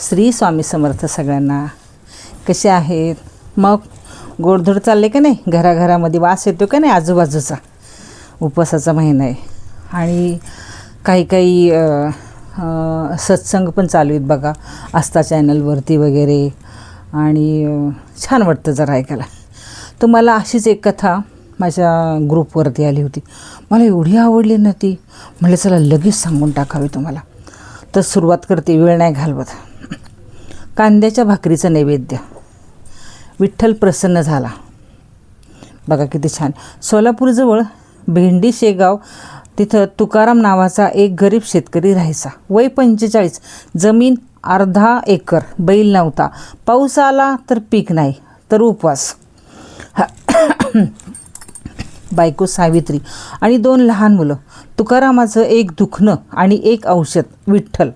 श्री स्वामी समर्थ सगळ्यांना. कसे आहेत मग? गोडधोड चालले का नाही? घराघरामध्ये वास येतो का नाही आजूबाजूचा? उपवासाचा महिना आहे आणि काही काही सत्संग पण चालू आहेत बघा, आस्था चॅनलवरती वगैरे, आणि छान वाटतं जरा ऐकायला. तर मला अशीच एक कथा माझ्या ग्रुपवरती आली होती. मला एवढी आवडली ना ती, म्हटलं चला लगेच सांगून टाकावी तुम्हाला. तर सुरुवात करते, वेळ नाही घालवत. कांद्याच्या भाकरीचं नैवेद्य. विठ्ठल प्रसन्न झाला. बघा किती छान. सोलापूरजवळ भेंडी शेगाव तिथं तुकाराम नावाचा एक गरीब शेतकरी राहायचा. वय 45, जमीन अर्धा एकर, बैल नव्हता. पाऊस आला तर पीक नाही, तर उपवास. बायको सावित्री आणि 2 लहान मुलं. तुकारामाचं एक दुखणं आणि एक औषध विठ्ठल.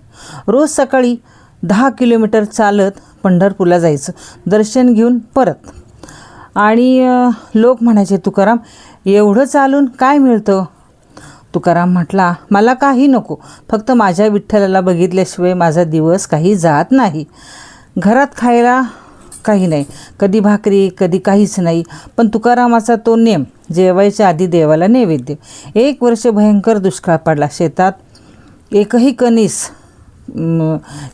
रोज सकाळी 10 किलोमीटर चालत पंढरपूरला जायचं, दर्शन घेऊन परत. आणि लोक म्हणायचे, तुकाराम एवढं चालून काय मिळतं? तुकाराम म्हटला, मला काही नको, फक्त माझ्या विठ्ठलाला बघितल्याशिवाय माझा दिवस काही जात नाही. घरात खायला काही नाही, कधी भाकरी कधी काहीच नाही. पण तुकारामाचा तो नेम, जेवायच्या आधी देवाला नैवेद्य. 1 वर्ष भयंकर दुष्काळ पडला. शेतात एकही कणीस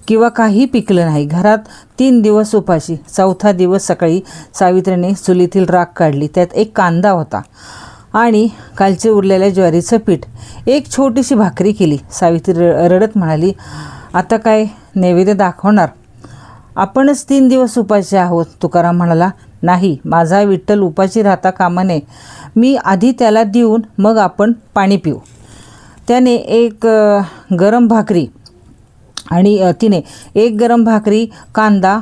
किंवा काही पिकलं नाही. घरात 3 दिवस उपाशी. 4था दिवस सकाळी सावित्रीने चुलीतील राख काढली. त्यात एक कांदा होता आणि कालचे उरलेल्या ज्वारीचं पीठ. एक छोटीशी भाकरी केली. सावित्री रडत म्हणाली, आता काय नैवेद्य दाखवणार? आपणच 3 दिवस उपाशी आहोत. तुकाराम म्हणाला, नाही, माझा विठ्ठल उपाशी राहता कामा नये. मी आधी त्याला देऊन मग आपण पाणी पिऊ. त्याने एक गरम भाकरी आणि तिने एक गरम भाकरी, कांदा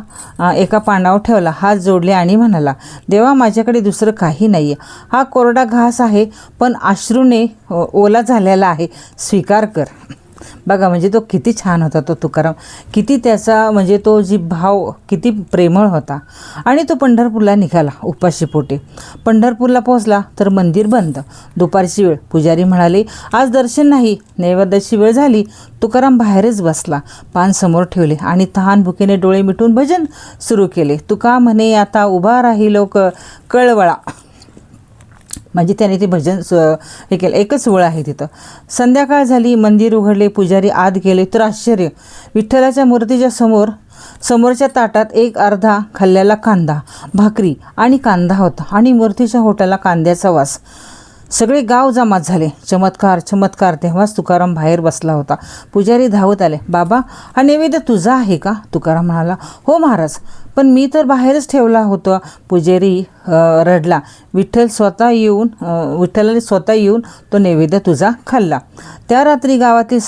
एका पानावर ठेवला, हात जोडले आणि म्हणाला, देवा माझ्याकडे दुसरं काही नाही आहे. हा कोरडा घास आहे, पण अश्रूने ओला झालेला आहे, स्वीकार कर. बघा, म्हणजे तो किती छान होता तो तुकाराम, किती त्याचा म्हणजे तो जी भाव किती प्रेमळ होता. आणि तो पंढरपूरला निघाला उपाशी पोटे. पंढरपूरला पोहोचला तर मंदिर बंद. दुपारची वेळ. पुजारी म्हणाले, आज दर्शन नाही, नैवेद्याची वेळ झाली. तुकाराम बाहेरच बसला, पान समोर ठेवले आणि तहान भुकेने डोळे मिटून भजन सुरू केले. तुका म्हणे, आता उभा राहिलो कळवळा. म्हणजे त्याने ते भजन हे केलं. एकच वेळ आहे तिथं. संध्याकाळ झाली, मंदिर उघडले, पुजारी आत गेले तर आश्चर्य, विठ्ठलाच्या मूर्तीच्या समोरच्या ताटात एक अर्धा खाल्लेला कांदा, भाकरी आणि कांदा होता आणि मूर्तीच्या होटाला कांद्याचा वास. सगळे गाव जमात झाले. चमत्कार चमत्कार. तेव्हाच तुकाराम बाहेर बसला होता. पुजारी धावत आले, बाबा हा नैवेद्य तुझा आहे का? तुकाराम म्हणाला, हो महाराज, पण मी तर बाहेरच ठेवला होता. पुजारी रडला. विठ्ठलाने स्वतः येऊन तो नैवेद्य तुझा खाल्ला. त्या रात्री गावातल्या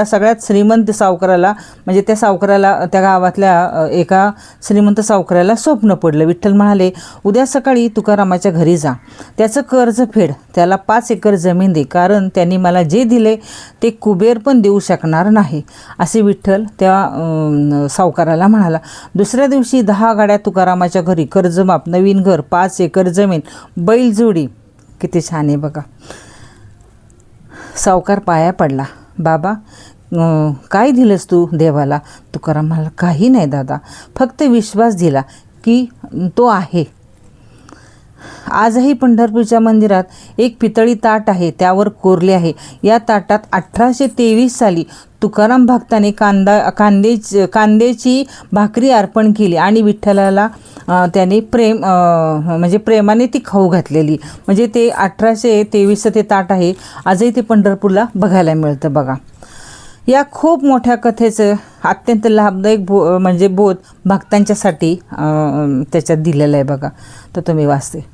सगळ्यात श्रीमंत सावकाराला, म्हणजे त्या गावातल्या एका श्रीमंत सावकाराला स्वप्न पडलं. विठ्ठल म्हणाले, उद्या सकाळी तुकारामाच्या घरी जा, त्याचं कर्ज फेड, त्याला 5 एकर जमीन दे, कारण त्यांनी मला जे दिले ते कुबेर पण देऊ शकणार नाही, असे विठ्ठल त्या सावकाराला म्हणाला. दुसऱ्या दिवशी 10 गाड्या तुकारामाच्या घरी, कर्जमाफ, नवीन घर, 5 एकर जमीन, बैलजोडी. किती छान आहे बघा. सावकार पाया पडला, बाबा काय दिलंस तू देवाला? तुकाराम म्हणाला, काही नाही दादा, फक्त विश्वास दिला की तो आहे. आजही पंढरपूरच्या मंदिरात एक पितळी ताट आहे, त्यावर कोरले आहे. या ताटात 1823 साली तुकाराम भक्ताने कांद्याची भाकरी अर्पण केली आणि विठ्ठलाला त्याने प्रेमाने ती खाऊ घातलेली. म्हणजे ते 1823 ते ताट आहे. आजही ते पंढरपूरला बघायला मिळतं बघा. या खूप मोठ्या कथेचं अत्यंत लाभदायक बोध भक्तांच्यासाठी त्याच्यात दिलेलं आहे बघा. तर तुम्ही वाचते.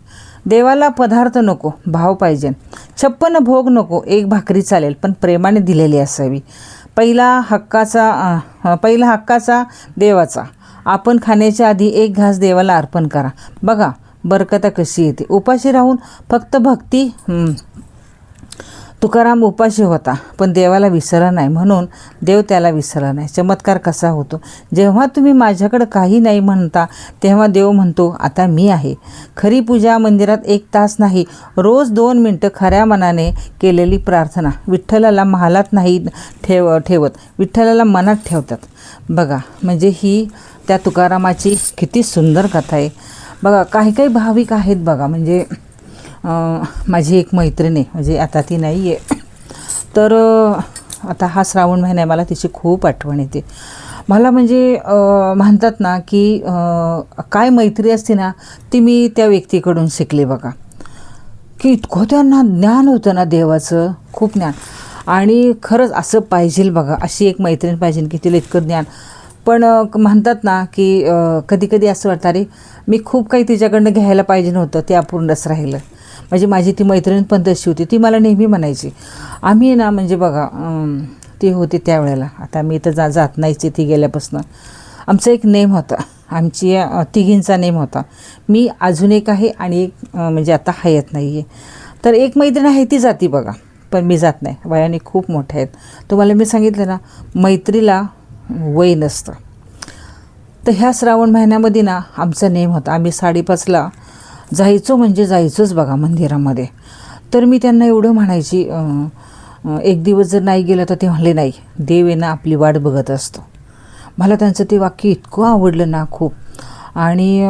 देवाला पदार्थ नको, भाव पाहिजे. 56 भोग नको, एक भाकरी चालेल, पण प्रेमाने दिलेली असावी. पहिला हक्काचा देवाचा. आपण खाण्याच्या आधी एक घास देवाला अर्पण करा. बघा बरकता कशी येते. उपाशी राहून फक्त भक्ती तुकाराम उपाशी होता, पण देवाला विसरला नाही, म्हणून देव त्याला विसरला नाही. चमत्कार कसा होतो? जेव्हा तुम्ही माझ्याकडं काही नाही म्हणता, तेव्हा देव म्हणतो आता मी आहे. खरी पूजा मंदिरात 1 तास नाही, रोज 2 मिनटं खऱ्या मनाने केलेली प्रार्थना विठ्ठलाला महालात नाही ठेवत, विठ्ठलाला मनात ठेवतात. बघा, म्हणजे ही त्या तुकारामाची किती सुंदर कथा आहे. बघा, काही काही भाविक आहेत बघा, म्हणजे माझी एक मैत्रीण आहे, म्हणजे आता ती नाही आहे, तर आता हा श्रावण महिना आहे, मला तिची खूप आठवण येते. मला म्हणजे म्हणतात ना की काय मैत्री असते ना, ती मी त्या व्यक्तीकडून शिकले बघा, की इतकं त्यांना ज्ञान होतं ना देवाचं, खूप ज्ञान. आणि खरंच असं पाहिजे बघा, अशी एक मैत्रीण पाहिजे की तिला इतकं ज्ञान. पण म्हणतात ना की कधी कधी असं वाटतं, अरे मी खूप काही तिच्याकडनं घ्यायला पाहिजे नव्हतं, ते अपूर्णच राहिलं. म्हणजे माझी ती मैत्रीण पण तशी होती, ती मला नेहमी म्हणायची, आम्ही ना म्हणजे बघा ती होती त्यावेळेला, आता मी तर जात नाहीच ती गेल्यापासून. आमचा एक नेम होता, आमची तिघींचा नेम होता. मी अजून एक आहे आणि एक म्हणजे आता हयात नाही आहे. तर एक मैत्रीण आहे ती जाती बघा, पण मी जात नाही, वयाने खूप मोठ्या आहेत. तुम्हाला मी सांगितलं ना, मैत्रीला वय नसतं. तर ह्या श्रावण महिन्यामध्ये ना आमचा नेम होता, आम्ही 5:30ला जायचो, म्हणजे जायचोच बघा मंदिरामध्ये. तर मी त्यांना एवढं म्हणायची, एक दिवस जर नाही गेलं तर ते म्हणले नाही, देव आहे ना आपली वाट बघत असतो. मला त्यांचं ते वाक्य इतकं आवडलं ना खूप. आणि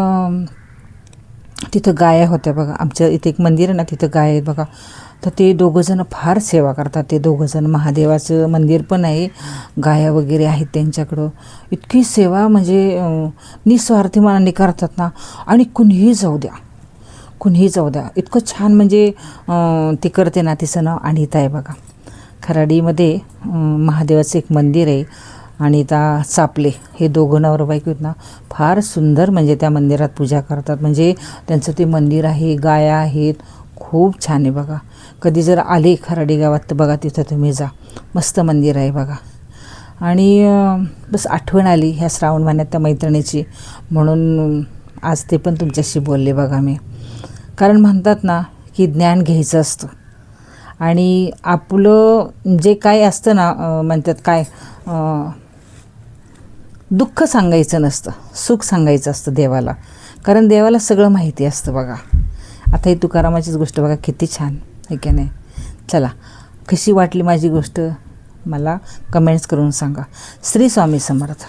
तिथं गाया होत्या बघा, आमच्या इथे एक मंदिर आहे ना, तिथं गाय आहेत बघा. तर ते दोघंजणं फार सेवा करतात, ते दोघंजण. महादेवाचं मंदिर पण आहे, गाया वगैरे आहेत त्यांच्याकडं. इतकी सेवा म्हणजे निस्वार्थी मनाने करतात ना, आणि कुणीही जाऊ द्या, कुणीही जाऊ द्या, इतकं छान म्हणजे ती करते ना. तिचं नाव अनिता आहे बघा. खराडीमध्ये महादेवाचं एक मंदिर आहे, अनिता चापले, हे दोघं नवरा बायको आहेत ना, फार सुंदर म्हणजे त्या मंदिरात पूजा करतात. म्हणजे त्यांचं ते मंदिर आहे, गाया आहेत, खूप छान आहे बघा. कधी जर आले खराडी गावात तर बघा, तिथं तुम्ही जा, मस्त मंदिर आहे बघा. आणि बस आठवण आली ह्या श्रावण महिन्यात त्या मैत्रिणीची, म्हणून आज ते पण तुमच्याशी बोलले बघा मी. कारण म्हणतात ना की ज्ञान घ्यायचं असतं, आणि आपलं जे काय असतं ना, म्हणतात काय, दुःख सांगायचं नसतं, सुख सांगायचं असतं देवाला, कारण देवाला सगळं माहिती असतं बघा. आता ही तुकारामाचीच गोष्ट बघा, किती छान आहे की नाही. चला, कशी वाटली माझी गोष्ट मला कमेंट्स करून सांगा. श्री स्वामी समर्थ.